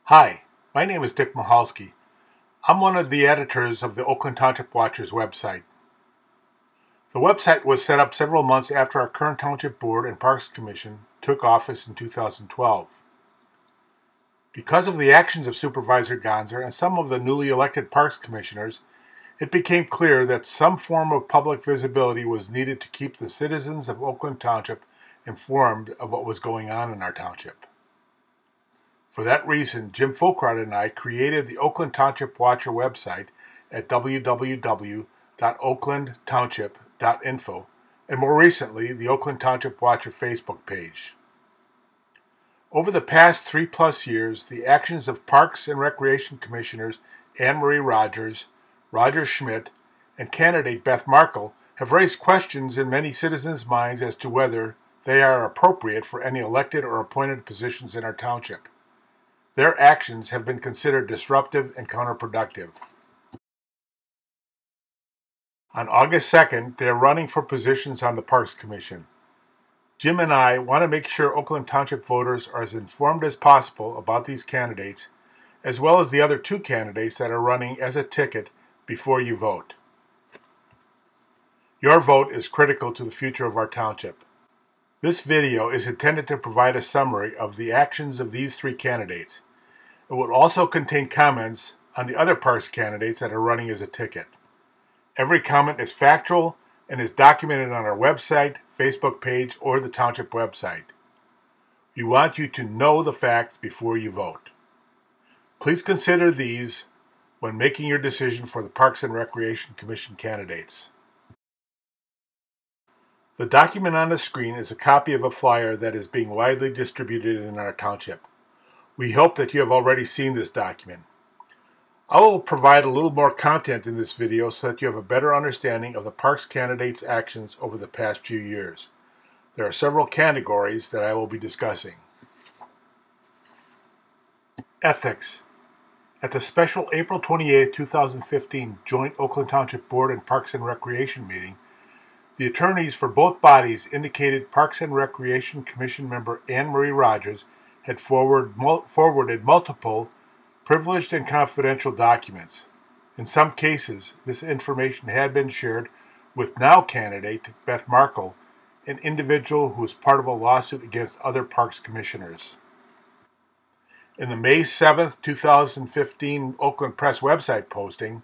Hi, my name is Dick Mahalski. I'm one of the editors of the Oakland Township Watchers website. The website was set up several months after our current Township Board and Parks Commission took office in 2012. Because of the actions of Supervisor Gonzer and some of the newly elected Parks Commissioners, it became clear that some form of public visibility was needed to keep the citizens of Oakland Township informed of what was going on in our township. For that reason, Jim Folkrot and I created the Oakland Township Watcher website at www.oaklandtownship.info and more recently, the Oakland Township Watcher Facebook page. Over the past 3+ years, the actions of Parks and Recreation Commissioners Anne Marie Rogers, Roger Schmidt, and candidate Beth Markle have raised questions in many citizens' minds as to whether they are appropriate for any elected or appointed positions in our township. Their actions have been considered disruptive and counterproductive. On August 2nd, they are running for positions on the Parks Commission. Jim and I want to make sure Oakland Township voters are as informed as possible about these candidates, as well as the other two candidates that are running as a ticket before you vote. Your vote is critical to the future of our township. This video is intended to provide a summary of the actions of these three candidates. It will also contain comments on the other Parks candidates that are running as a ticket. Every comment is factual and is documented on our website, Facebook page, or the Township website. We want you to know the facts before you vote. Please consider these when making your decision for the Parks and Recreation Commission candidates. The document on the screen is a copy of a flyer that is being widely distributed in our township. We hope that you have already seen this document. I will provide a little more content in this video so that you have a better understanding of the Parks candidates' actions over the past few years. There are several categories that I will be discussing. Ethics. At the special April 28, 2015 joint Oakland Township Board and Parks and Recreation meeting, the attorneys for both bodies indicated Parks and Recreation Commission member Anne Marie Rogers had forwarded multiple privileged and confidential documents. In some cases, this information had been shared with now candidate Beth Markle, an individual who was part of a lawsuit against other Parks Commissioners. In the May 7, 2015 Oakland Press website posting,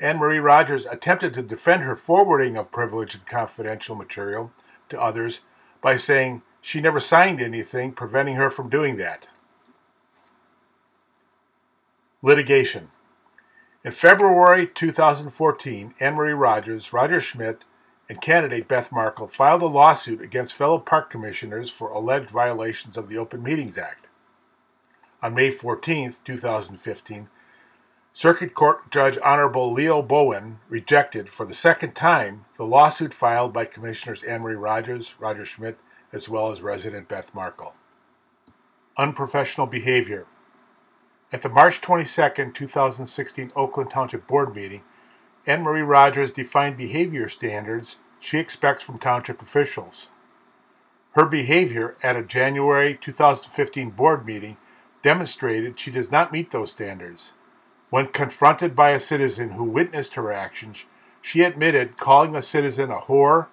Anne Marie Rogers attempted to defend her forwarding of privileged and confidential material to others by saying she never signed anything preventing her from doing that. Litigation. In February 2014, Anne Marie Rogers, Roger Schmidt, and candidate Beth Markle filed a lawsuit against fellow park commissioners for alleged violations of the Open Meetings Act. On May 14, 2015, Circuit Court Judge Honorable Leo Bowen rejected for the second time the lawsuit filed by Commissioners Anne Marie Rogers, Roger Schmidt, as well as resident Beth Markle. Unprofessional behavior. At the March 22, 2016 Oakland Township Board meeting, Anne Marie Rogers defined behavior standards she expects from township officials. Her behavior at a January 2015 board meeting demonstrated she does not meet those standards. When confronted by a citizen who witnessed her actions, she admitted calling a citizen a whore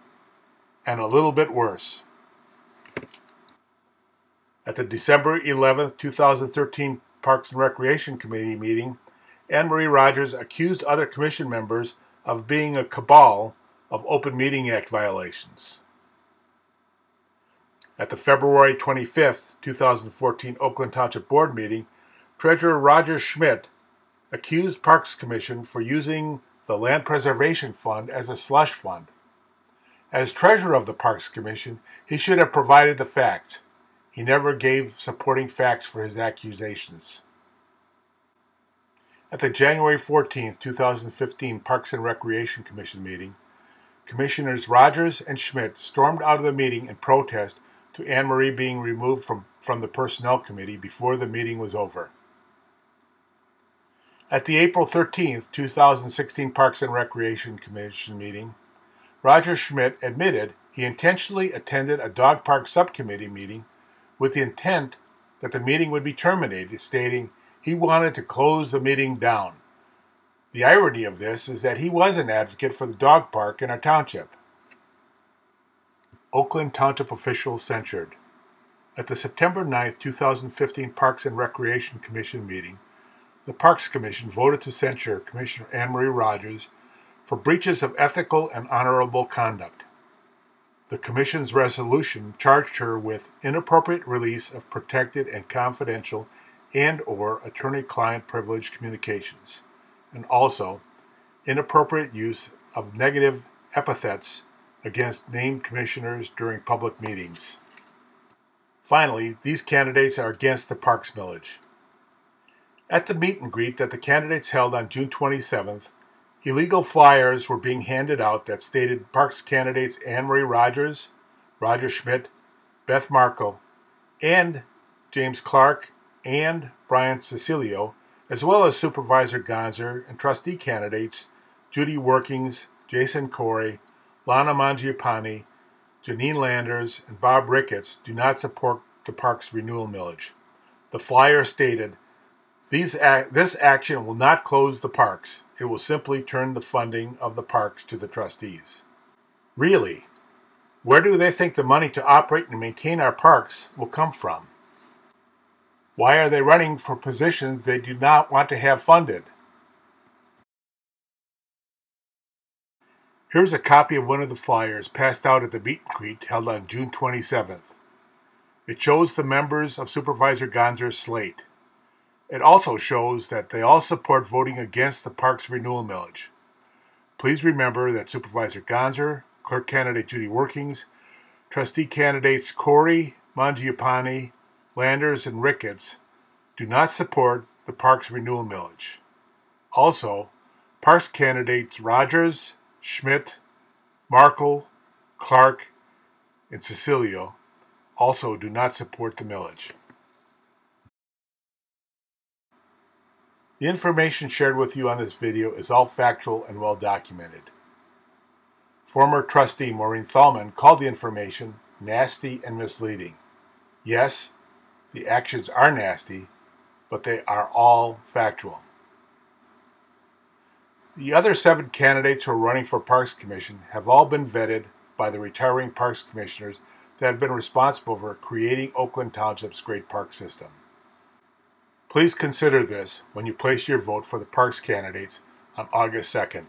and a little bit worse. At the December 11, 2013 Parks and Recreation Committee meeting, Anne Marie Rogers accused other commission members of being a cabal of Open Meeting Act violations. At the February 25, 2014 Oakland Township Board meeting, Treasurer Roger Schmidt accused Parks Commission for using the Land Preservation Fund as a slush fund. As treasurer of the Parks Commission, he should have provided the facts. He never gave supporting facts for his accusations. At the January 14, 2015 Parks and Recreation Commission meeting, Commissioners Rogers and Schmidt stormed out of the meeting in protest to Anne Marie being removed from the Personnel Committee before the meeting was over. At the April 13, 2016 Parks and Recreation Commission meeting, Roger Schmidt admitted he intentionally attended a dog park subcommittee meeting with the intent that the meeting would be terminated, stating He wanted to close the meeting down. The irony of this is that he was an advocate for the dog park in our township. Oakland Township officials censured. At the September 9, 2015 Parks and Recreation Commission meeting, the Parks Commission voted to censure Commissioner Anne Marie Rogers for breaches of ethical and honorable conduct. The Commission's resolution charged her with inappropriate release of protected and confidential and/or attorney-client privileged communications, and also inappropriate use of negative epithets against named commissioners during public meetings. Finally, these candidates are against the Parks millage. At the meet and greet that the candidates held on June 27th, illegal flyers were being handed out that stated Parks candidates Anne Marie Rogers, Roger Schmidt, Beth Markle, and James Clark and Brian Cecilio, as well as Supervisor Gonzer and trustee candidates Judy Workings, Jason Corey, Lana Mangiapane, Janine Landers, and Bob Ricketts do not support the park's renewal millage. The flyer stated, this action will not close the parks. It will simply turn the funding of the parks to the trustees. Really? Where do they think the money to operate and maintain our parks will come from? Why are they running for positions they do not want to have funded? Here's a copy of one of the flyers passed out at the meet and greet held on June 27th. It shows the members of Supervisor Gonzer's slate. It also shows that they all support voting against the park's renewal millage. Please remember that Supervisor Gonzer, clerk candidate Judy Workings, trustee candidates Corey, Mangiapane, Landers, and Ricketts do not support the park's renewal millage. Also, parks candidates Rogers, Schmidt, Markle, Clark, and Cecilio also do not support the millage. The information shared with you on this video is all factual and well documented. Former trustee Maureen Thalman called the information nasty and misleading. Yes, the actions are nasty, but they are all factual. The other 7 candidates who are running for Parks Commission have all been vetted by the retiring Parks Commissioners that have been responsible for creating Oakland Township's great park system. Please consider this when you place your vote for the Parks candidates on August 2nd.